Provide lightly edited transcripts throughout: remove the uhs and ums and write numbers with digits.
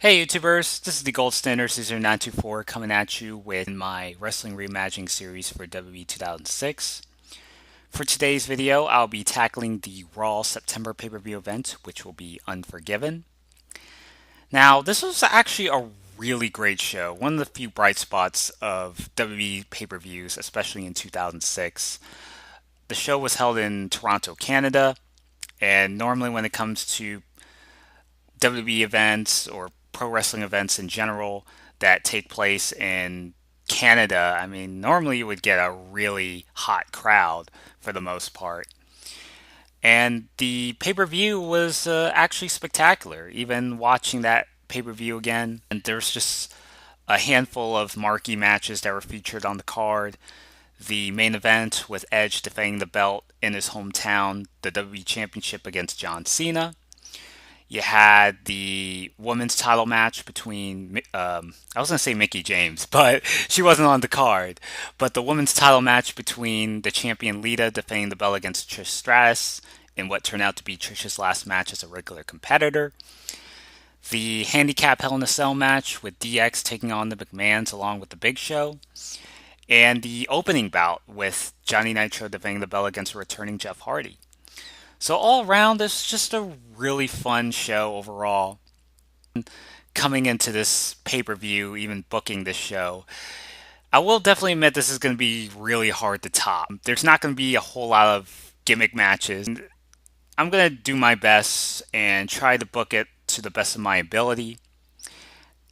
Hey YouTubers, this is the Gold Standard Caesar 924 coming at you with my Wrestling Reimagining series for WWE 2006. For today's video, I'll be tackling the Raw September pay-per-view event, which will be Unforgiven. Now, this was actually a really great show, one of the few bright spots of WWE pay-per-views, especially in 2006. The show was held in Toronto, Canada, and normally when it comes to WWE events or pro wrestling events in general that take place in Canada, I mean, normally you would get a really hot crowd for the most part. And the pay per view was actually spectacular. Even watching that pay per view again, and there's just a handful of marquee matches that were featured on the card. The main event with Edge defending the belt in his hometown, the WWE Championship against John Cena. You had the women's title match between, I was going to say Mickie James, but she wasn't on the card. But the women's title match between the champion Lita defending the belt against Trish Stratus in what turned out to be Trish's last match as a regular competitor. The handicap Hell in a Cell match with DX taking on the McMahons along with the Big Show. And the opening bout with Johnny Nitro defending the belt against returning Jeff Hardy. So all around, it's just a really fun show overall. Coming into this pay-per-view, even booking this show, I will definitely admit this is going to be really hard to top. There's not going to be a whole lot of gimmick matches. I'm going to do my best and try to book it to the best of my ability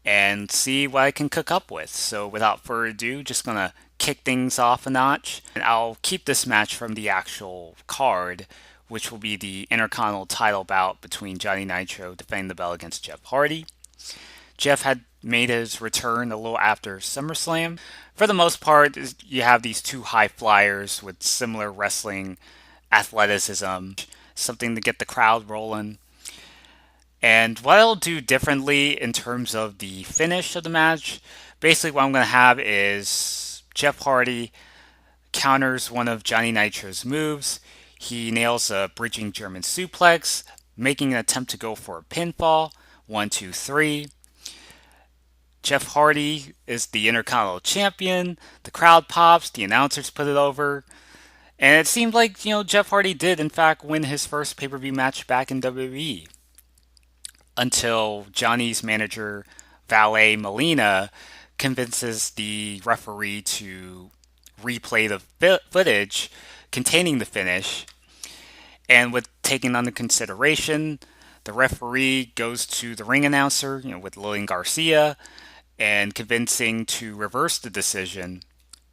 and see what I can cook up with. So without further ado, just going to kick things off a notch. And I'll keep this match from the actual card, which will be the Intercontinental title bout between Johnny Nitro defending the belt against Jeff Hardy. Jeff had made his return a little after SummerSlam. For the most part, you have these two high flyers with similar wrestling athleticism, something to get the crowd rolling. And what I'll do differently in terms of the finish of the match, basically what I'm going to have is Jeff Hardy counters one of Johnny Nitro's moves. He nails a bridging German suplex, making an attempt to go for a pinfall. 1, 2, 3. Jeff Hardy is the Intercontinental Champion. The crowd pops. The announcers put it over. And it seemed like, Jeff Hardy did, in fact, win his first pay-per-view match back in WWE. Until Johnny's manager, valet Melina, convinces the referee to replay the footage containing the finish. And with taking under consideration, the referee goes to the ring announcer, with Lillian Garcia, and convincing to reverse the decision.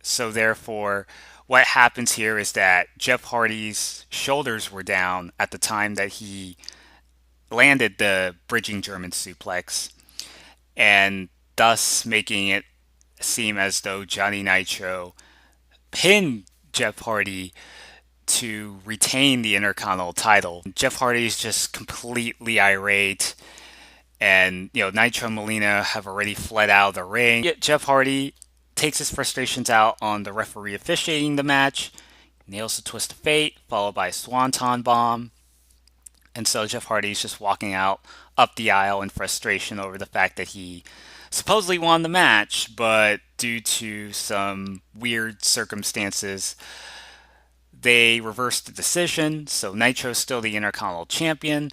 So therefore, what happens here is that Jeff Hardy's shoulders were down at the time that he landed the bridging German suplex, and thus making it seem as though Johnny Nitro pinned Jeff Hardy to retain the Intercontinental title. Jeff Hardy is just completely irate, and Nitro and Melina have already fled out of the ring. Yet Jeff Hardy takes his frustrations out on the referee officiating the match, nails the twist of fate, followed by a swanton bomb. And so Jeff Hardy is just walking out up the aisle in frustration over the fact that he supposedly won the match, but due to some weird circumstances, they reversed the decision. So Nitro's still the Intercontinental Champion.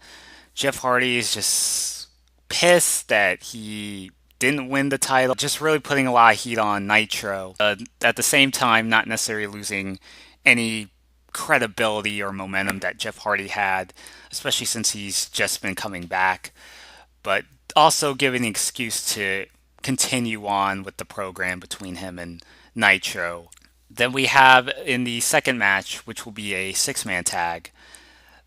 Jeff Hardy is just pissed that he didn't win the title, just really putting a lot of heat on Nitro. At the same time, not necessarily losing any credibility or momentum that Jeff Hardy had, especially since he's just been coming back, but also giving an excuse to continue on with the program between him and Nitro. Then we have in the second match, which will be a six-man tag,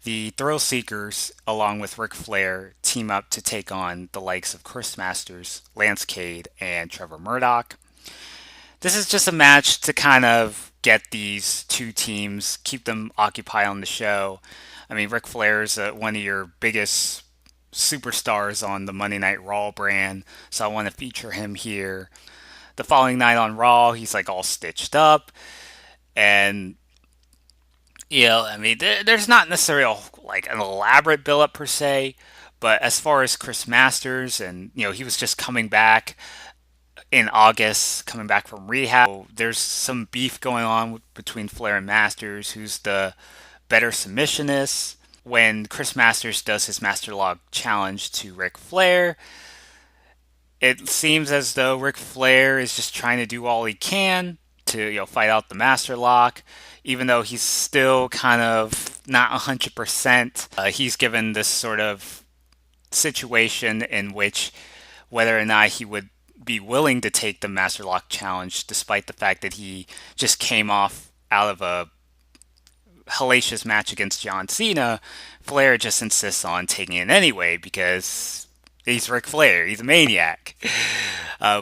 the Thrill Seekers, along with Ric Flair, team up to take on the likes of Chris Masters, Lance Cade, and Trevor Murdoch. This is just a match to kind of get these two teams, keep them occupied on the show. I mean, Ric Flair is one of your biggest superstars on the Monday Night Raw brand, so I want to feature him here. The following night on Raw, he's like all stitched up, and I mean, there's not necessarily like an elaborate build-up per se, But as far as Chris Masters, and he was just coming back in August, coming back from rehab. So there's some beef going on between Flair and Masters, who's the better submissionist. When Chris Masters does his Master Lock challenge to Ric Flair, it seems as though Ric Flair is just trying to do all he can to fight out the Master Lock, even though he's still kind of not 100%. He's given this sort of situation in which whether or not he would be willing to take the Master Lock challenge, despite the fact that he just came off out of a hellacious match against John Cena. Flair just insists on taking it anyway because he's Ric Flair. He's a maniac.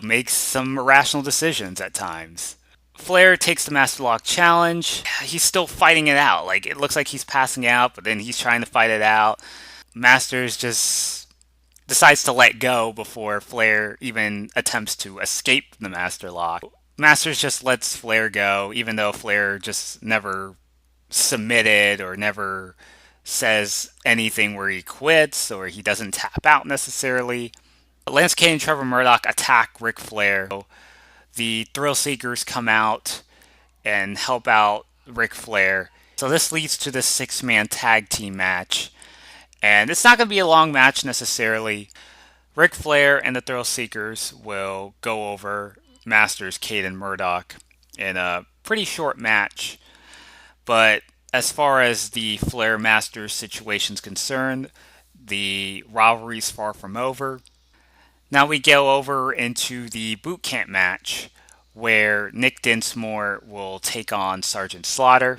Makes some irrational decisions at times. Flair takes the Master Lock challenge. He's still fighting it out. Like, it looks like he's passing out, but then he's trying to fight it out. Masters just decides to let go before Flair even attempts to escape the Master Lock. Masters just lets Flair go, even though Flair just never submitted or never says anything where he quits or he doesn't tap out necessarily. Lance Cade and Trevor Murdoch attack Ric Flair. The Thrill Seekers come out and help out Ric Flair. So this leads to this 6-man tag team match. And it's not going to be a long match necessarily. Ric Flair and the Thrill Seekers will go over Masters, Cade, and Murdoch in a pretty short match. But as far as the Flair Masters situation is concerned, the rivalry is far from over. Now we go over into the boot camp match where Nick Dinsmore will take on Sergeant Slaughter.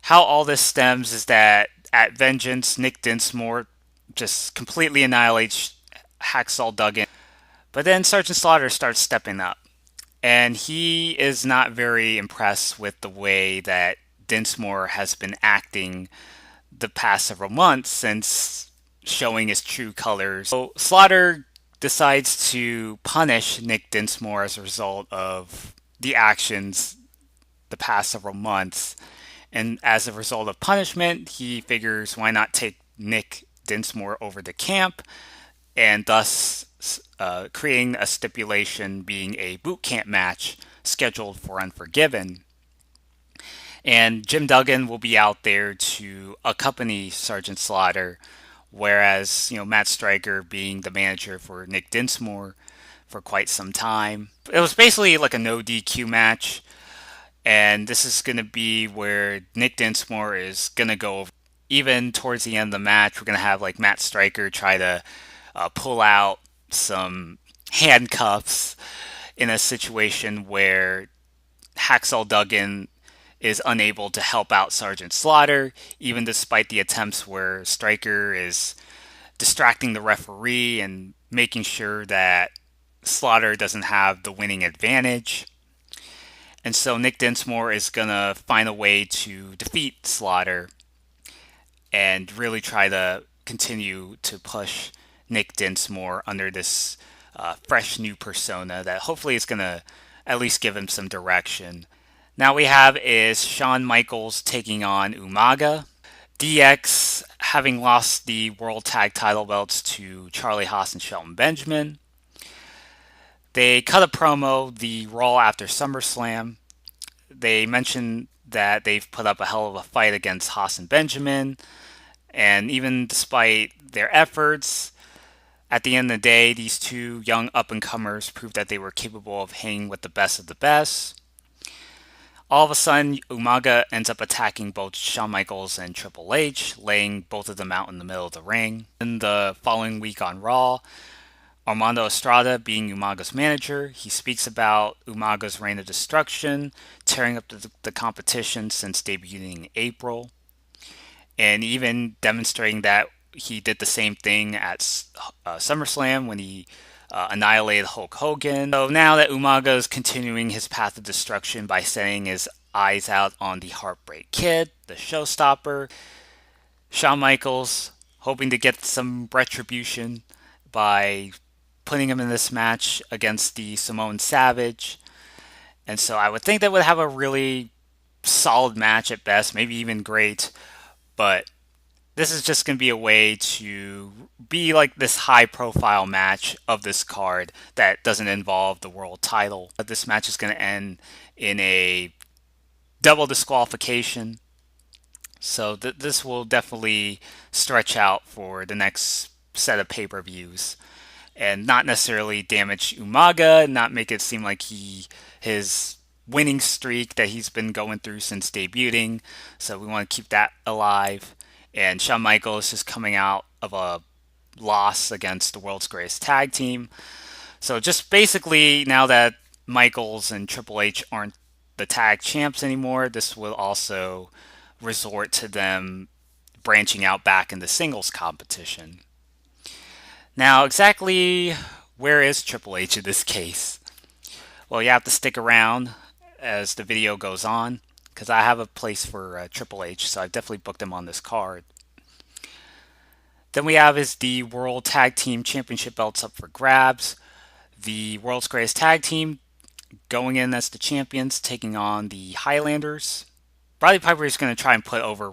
How all this stems is that at Vengeance, Nick Dinsmore just completely annihilates Hacksaw Duggan. But then Sergeant Slaughter starts stepping up. And he is not very impressed with the way that Dinsmore has been acting the past several months since showing his true colors. So Slaughter decides to punish Nick Dinsmore as a result of the actions the past several months. And as a result of punishment, he figures why not take Nick Dinsmore over to camp, and thus creating a stipulation being a boot camp match scheduled for Unforgiven. And Jim Duggan will be out there to accompany Sergeant Slaughter, whereas Matt Striker being the manager for Nick Dinsmore for quite some time. It was basically like a no DQ match. And this is going to be where Nick Dinsmore is going to go over. Even towards the end of the match, we're going to have like Matt Striker try to pull out some handcuffs in a situation where Hacksaw Duggan is unable to help out Sergeant Slaughter, even despite the attempts where Striker is distracting the referee and making sure that Slaughter doesn't have the winning advantage. And so Nick Dinsmore is going to find a way to defeat Slaughter and really try to continue to push Nick Dinsmore under this fresh new persona that hopefully is going to at least give him some direction. Now we have is Shawn Michaels taking on Umaga. DX having lost the World Tag Title belts to Charlie Haas and Shelton Benjamin. They cut a promo the Raw after SummerSlam. They mentioned that they've put up a hell of a fight against Haas and Benjamin. And even despite their efforts, at the end of the day, these two young up-and-comers proved that they were capable of hanging with the best of the best. All of a sudden, Umaga ends up attacking both Shawn Michaels and Triple H, laying both of them out in the middle of the ring. In the following week on Raw, Armando Estrada, being Umaga's manager, he speaks about Umaga's reign of destruction, tearing up the competition since debuting in April, and even demonstrating that he did the same thing at SummerSlam when he annihilated Hulk Hogan. So now that Umaga is continuing his path of destruction by setting his eyes out on the Heartbreak Kid, the showstopper, Shawn Michaels hoping to get some retribution by putting him in this match against the Samoan Savage. And so I would think that would have a really solid match at best, maybe even great. But This is just going to be a way to be like this high profile match of this card that doesn't involve the world title. This match is going to end in a double disqualification. So this will definitely stretch out for the next set of pay-per-views and not necessarily damage Umaga, not make it seem like his winning streak that he's been going through since debuting. So we want to keep that alive. And Shawn Michaels is just coming out of a loss against the world's greatest tag team. So just basically now that Michaels and Triple H aren't the tag champs anymore, this will also resort to them branching out back into singles competition. Now, exactly where is Triple H in this case? Well, you have to stick around as the video goes on because I have a place for Triple H, so I've definitely booked him on this card. Then we have is the World Tag Team Championship belts up for grabs. The World's Greatest Tag Team going in as the champions, taking on the Highlanders. Roddy Piper is going to try and put over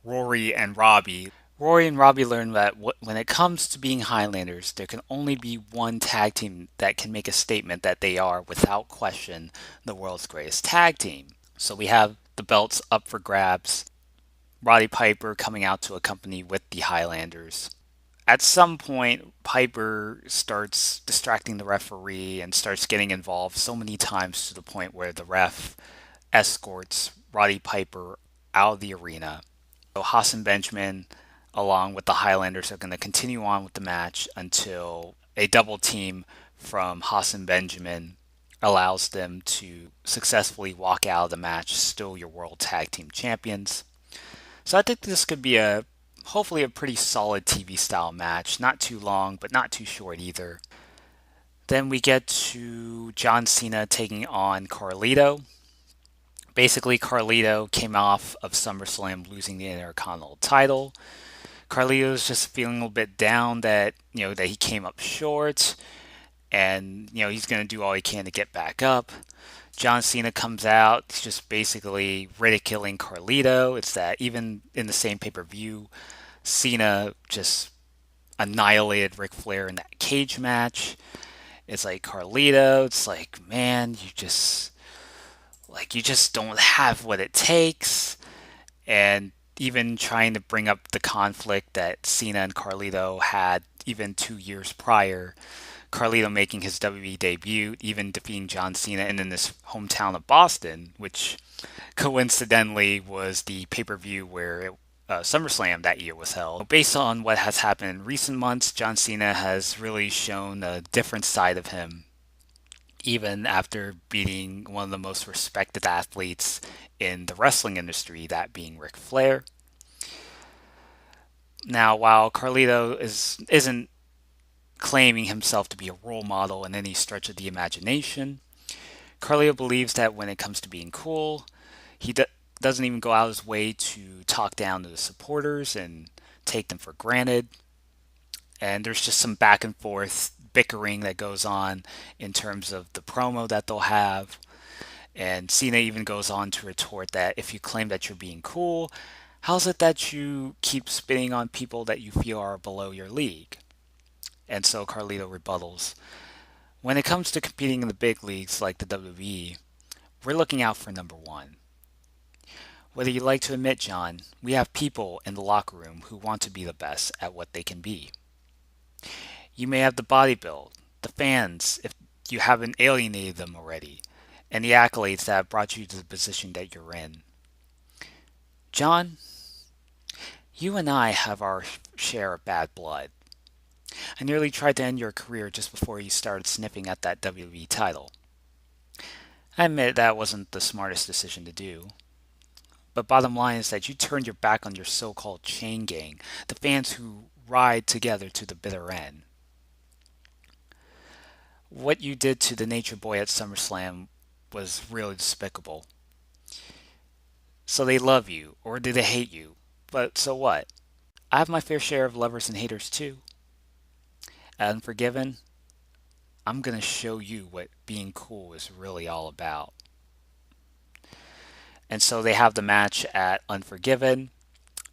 Rory and Robbie. Rory and Robbie learned that when it comes to being Highlanders, there can only be one tag team that can make a statement that they are, without question, the world's greatest tag team. So we have the belts up for grabs. Roddy Piper coming out to accompany with the Highlanders. At some point, Piper starts distracting the referee and starts getting involved so many times to the point where the ref escorts Roddy Piper out of the arena. So Haas and Benjamin, along with the Highlanders, are going to continue on with the match until a double team from Haas and Benjamin allows them to successfully walk out of the match, still your World Tag Team Champions. So I think this could be hopefully a pretty solid TV style match. Not too long, but not too short either. Then we get to John Cena taking on Carlito. Basically, Carlito came off of SummerSlam losing the Intercontinental title. Carlito's just feeling a little bit down that that he came up short, and he's going to do all he can to get back up. John Cena comes out, he's just basically ridiculing Carlito. It's that even in the same pay-per-view, Cena just annihilated Ric Flair in that cage match. It's like Carlito, it's like, man, you just don't have what it takes. And even trying to bring up the conflict that Cena and Carlito had even 2 years prior. Carlito making his WWE debut, even defeating John Cena in his hometown of Boston, which coincidentally was the pay-per-view where SummerSlam that year was held. Based on what has happened in recent months, John Cena has really shown a different side of him, even after beating one of the most respected athletes in the wrestling industry, that being Ric Flair. Now, while Carlito isn't claiming himself to be a role model in any stretch of the imagination, Carlito believes that when it comes to being cool, he doesn't even go out of his way to talk down to the supporters and take them for granted. And there's just some back and forth bickering that goes on in terms of the promo that they'll have. And Cena even goes on to retort that if you claim that you're being cool, how's it that you keep spitting on people that you feel are below your league? And so Carlito rebuttals, when it comes to competing in the big leagues like the WWE, we're looking out for number one. Whether you like to admit, John, we have people in the locker room who want to be the best at what they can be. You may have the body build, the fans, if you haven't alienated them already, and the accolades that have brought you to the position that you're in. John, you and I have our share of bad blood. I nearly tried to end your career just before you started sniffing at that WWE title. I admit that wasn't the smartest decision to do. But bottom line is that you turned your back on your so-called chain gang, the fans who ride together to the bitter end. What you did to the Nature Boy at SummerSlam was really despicable. So they love you, or do they hate you? But so what? I have my fair share of lovers and haters too. At Unforgiven, I'm gonna show you what being cool is really all about. And so they have the match at Unforgiven.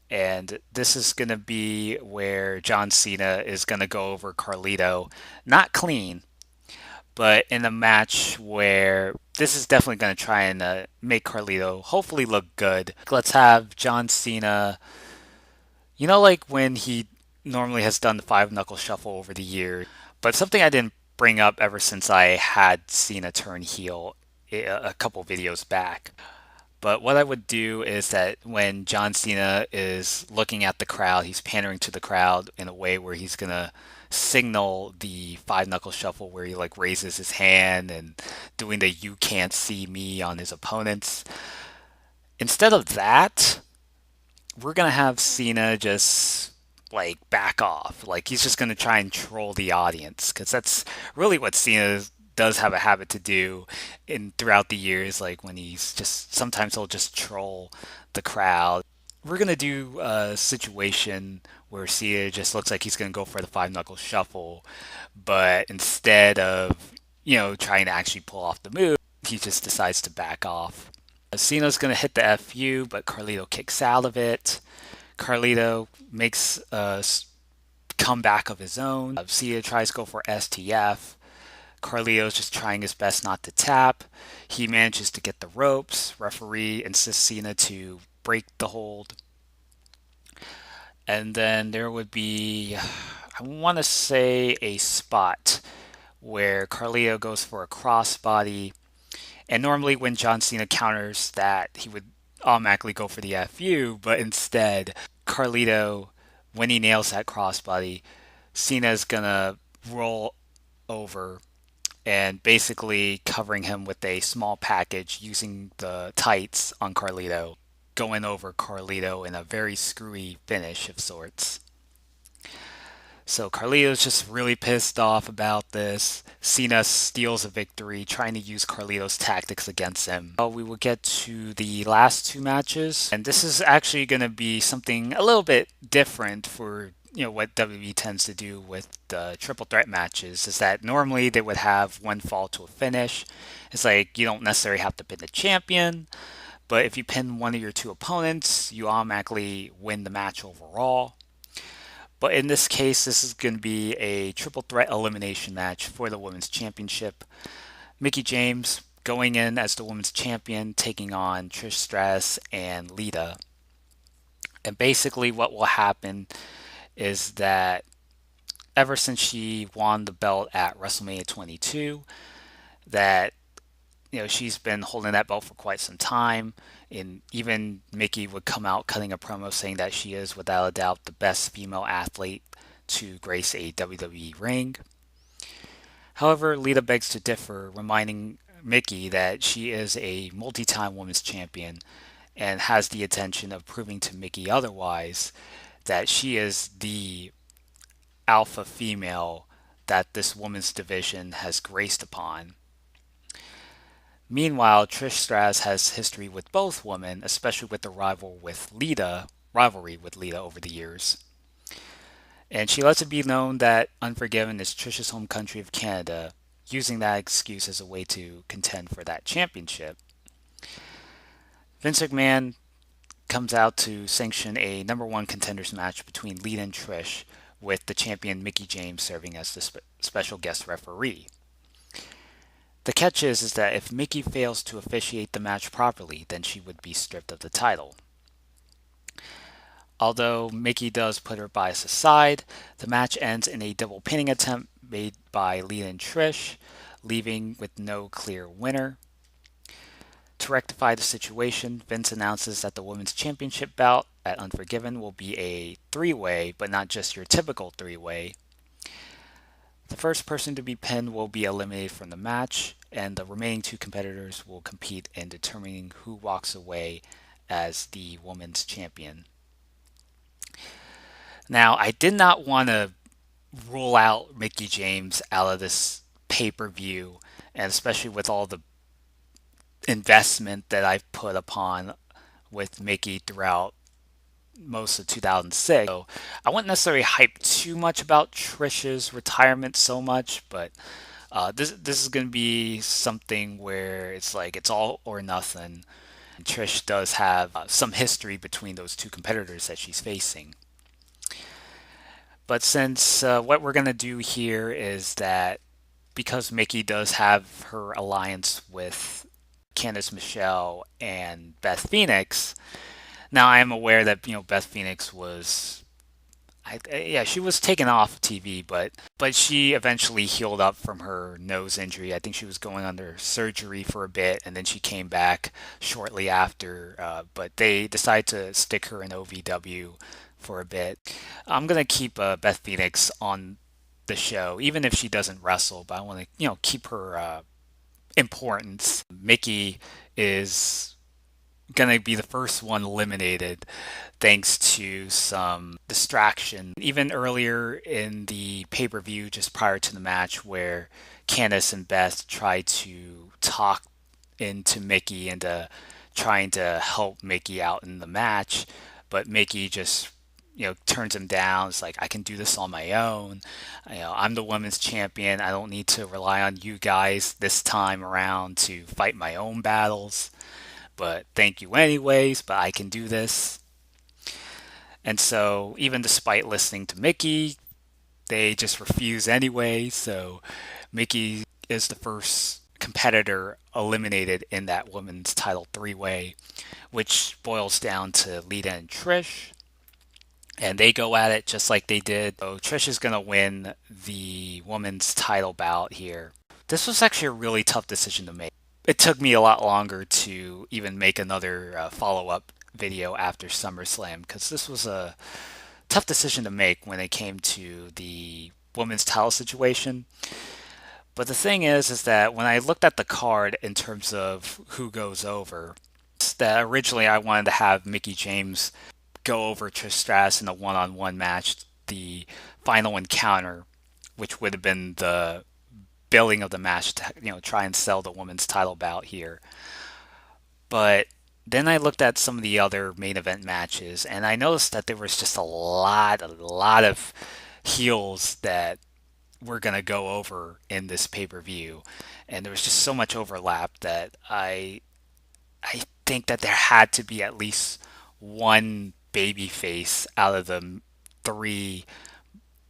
And this is going to be where John Cena is going to go over Carlito. Not clean, but in a match where this is definitely going to try and make Carlito hopefully look good. Let's have John Cena, like when he normally has done the five knuckle shuffle over the years, but something I didn't bring up ever since I had Cena turn heel a couple videos back. But what I would do is that when John Cena is looking at the crowd, he's pandering to the crowd in a way where he's gonna signal the five knuckle shuffle where he like raises his hand and doing the "you can't see me" on his opponents. Instead of that, we're gonna have Cena just like back off. Like he's just gonna try and troll the audience because that's really what Cena does have a habit to do in throughout the years. Like when he's just sometimes he'll just troll the crowd. We're gonna do a situation where Cena just looks like he's gonna go for the five knuckle shuffle, but instead of trying to actually pull off the move, he just decides to back off. Cena's going to hit the FU, but Carlito kicks out of it. Carlito makes a comeback of his own. Cena tries to go for STF. Carlito's just trying his best not to tap. He manages to get the ropes. Referee insists Cena to break the hold. And then there would be, I want to say, a spot where Carlito goes for a crossbody. And normally when John Cena counters that, he would automatically go for the FU, but instead, Carlito, when he nails that crossbody, Cena's gonna roll over and basically covering him with a small package using the tights on Carlito, going over Carlito in a very screwy finish of sorts. So Carlito's just really pissed off about this. Cena steals a victory, trying to use Carlito's tactics against him. We will get to the last two matches, and this is actually going to be something a little bit different for what WWE tends to do with the triple threat matches. Is that normally they would have one fall to a finish. It's like you don't necessarily have to pin the champion, but if you pin one of your two opponents, you automatically win the match overall. But in this case, this is going to be a triple threat elimination match for the Women's Championship. Mickie James going in as the Women's Champion, taking on Trish Stratus and Lita. And basically, what will happen is that ever since she won the belt at WrestleMania 22, that she's been holding that belt for quite some time. And even Mickie would come out cutting a promo saying that she is, without a doubt, the best female athlete to grace a WWE ring. However, Lita begs to differ, reminding Mickie that she is a multi-time women's champion and has the intention of proving to Mickie otherwise, that she is the alpha female that this women's division has graced upon. Meanwhile, Trish Stratus has history with both women, especially with the rivalry with Lita over the years. And she lets it be known that Unforgiven is Trish's home country of Canada, using that excuse as a way to contend for that championship. Vince McMahon comes out to sanction a number one contenders match between Lita and Trish, with the champion Mickie James serving as the special guest referee. The catch is that if Mickie fails to officiate the match properly, then she would be stripped of the title. Although Mickie does put her bias aside, the match ends in a double pinning attempt made by Lita and Trish, leaving with no clear winner. To rectify the situation, Vince announces that the Women's Championship bout at Unforgiven will be a three-way, but not just your typical three-way. The first person to be pinned will be eliminated from the match, and the remaining two competitors will compete in determining who walks away as the women's champion. Now, I did not want to rule out Mickie James out of this pay-per-view, and especially with all the investment that I've put upon with Mickie throughout most of 2006. So I wouldn't necessarily hype too much about Trish's retirement so much, but this is going to be something where it's like it's all or nothing. Trish does have some history between those two competitors that she's facing. But since what we're going to do here is that because Mickie does have her alliance with Candice Michelle and Beth Phoenix, now I am aware that Beth Phoenix was yeah, she was taken off TV, but she eventually healed up from her nose injury. I think she was going under surgery for a bit, and then she came back shortly after. But they decided to stick her in OVW for a bit. I'm gonna keep Beth Phoenix on the show, even if she doesn't wrestle. But I want to, keep her importance. Mickie is gonna be the first one eliminated thanks to some distraction. Even earlier in the pay-per-view, just prior to the match, where Candice and Beth tried to talk into Mickie into trying to help Mickie out in the match, but Mickie just turns him down. It's like, I can do this on my own. I'm the women's champion. I don't need to rely on you guys this time around to fight my own battles. But thank you anyways, but I can do this. And so, even despite listening to Mickie, they just refuse anyway. So, Mickie is the first competitor eliminated in that women's title three-way, which boils down to Lita and Trish. And they go at it just like they did. So, Trish is going to win the women's title bout here. This was actually a really tough decision to make. It took me a lot longer to even make another follow-up video after SummerSlam because this was a tough decision to make when it came to the women's title situation. But the thing is that when I looked at the card in terms of who goes over, that originally I wanted to have Mickie James go over Trish Stratus in a one-on-one match, the final encounter, which would have been the billing of the match to try and sell the women's title bout here. But then I looked at some of the other main event matches, and I noticed that there was just a lot of heels that were going to go over in this pay-per-view, and there was just so much overlap that I think that there had to be at least one babyface out of the 3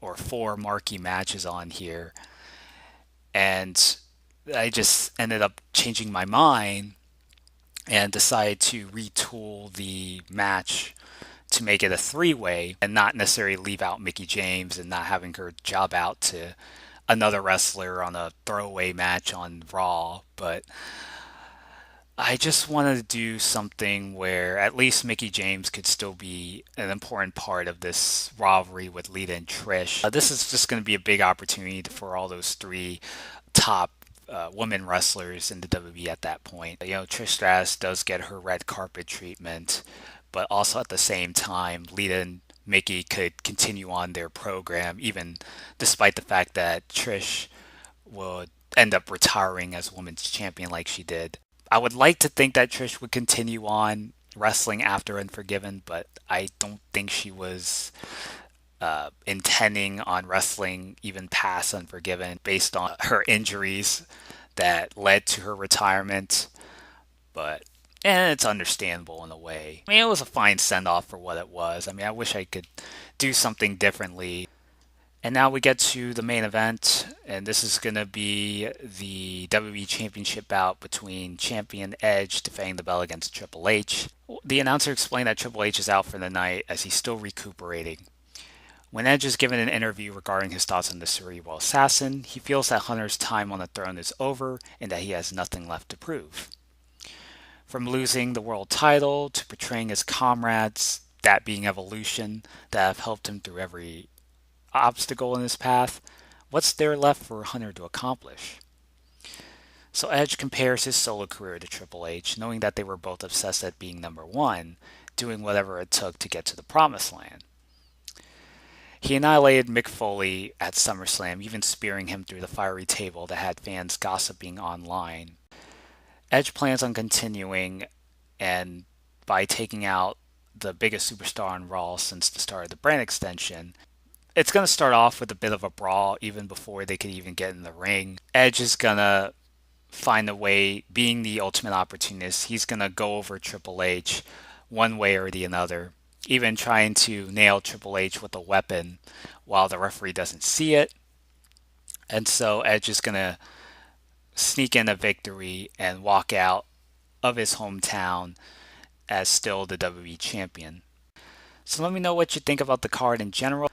or 4 marquee matches on here. And I just ended up changing my mind and decided to retool the match to make it a 3-way and not necessarily leave out Mickie James and not having her job out to another wrestler on a throwaway match on Raw. But I just wanted to do something where at least Mickie James could still be an important part of this rivalry with Lita and Trish. This is just going to be a big opportunity for all those 3 top women wrestlers in the WWE at that point. Trish Stratus does get her red carpet treatment, but also at the same time, Lita and Mickie could continue on their program, even despite the fact that Trish would end up retiring as women's champion like she did. I would like to think that Trish would continue on wrestling after Unforgiven, but I don't think she was intending on wrestling even past Unforgiven based on her injuries that led to her retirement. But it's understandable in a way. I mean, it was a fine send-off for what it was. I mean, I wish I could do something differently. And now we get to the main event, and this is going to be the WWE Championship bout between champion Edge defending the belt against Triple H. The announcer explained that Triple H is out for the night as he's still recuperating. When Edge is given an interview regarding his thoughts on the cerebral assassin, he feels that Hunter's time on the throne is over and that he has nothing left to prove. From losing the world title to betraying his comrades, that being Evolution, that have helped him through every obstacle in his path, what's there left for Hunter to accomplish? So Edge compares his solo career to Triple H, knowing that they were both obsessed at being number one, doing whatever it took to get to the promised land. He annihilated Mick Foley at SummerSlam, even spearing him through the fiery table that had fans gossiping online. Edge plans on continuing, and by taking out the biggest superstar on Raw since the start of the brand extension, it's going to start off with a bit of a brawl even before they could even get in the ring. Edge is going to find a way, being the ultimate opportunist, he's going to go over Triple H one way or the other, even trying to nail Triple H with a weapon while the referee doesn't see it. And so Edge is going to sneak in a victory and walk out of his hometown as still the WWE champion. So let me know what you think about the card in general.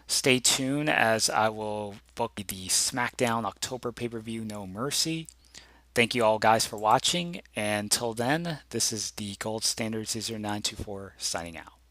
Stay tuned as I will book the SmackDown October pay-per-view No Mercy. Thank you all guys for watching, and until then, this is the Gold Standard 0924 signing out.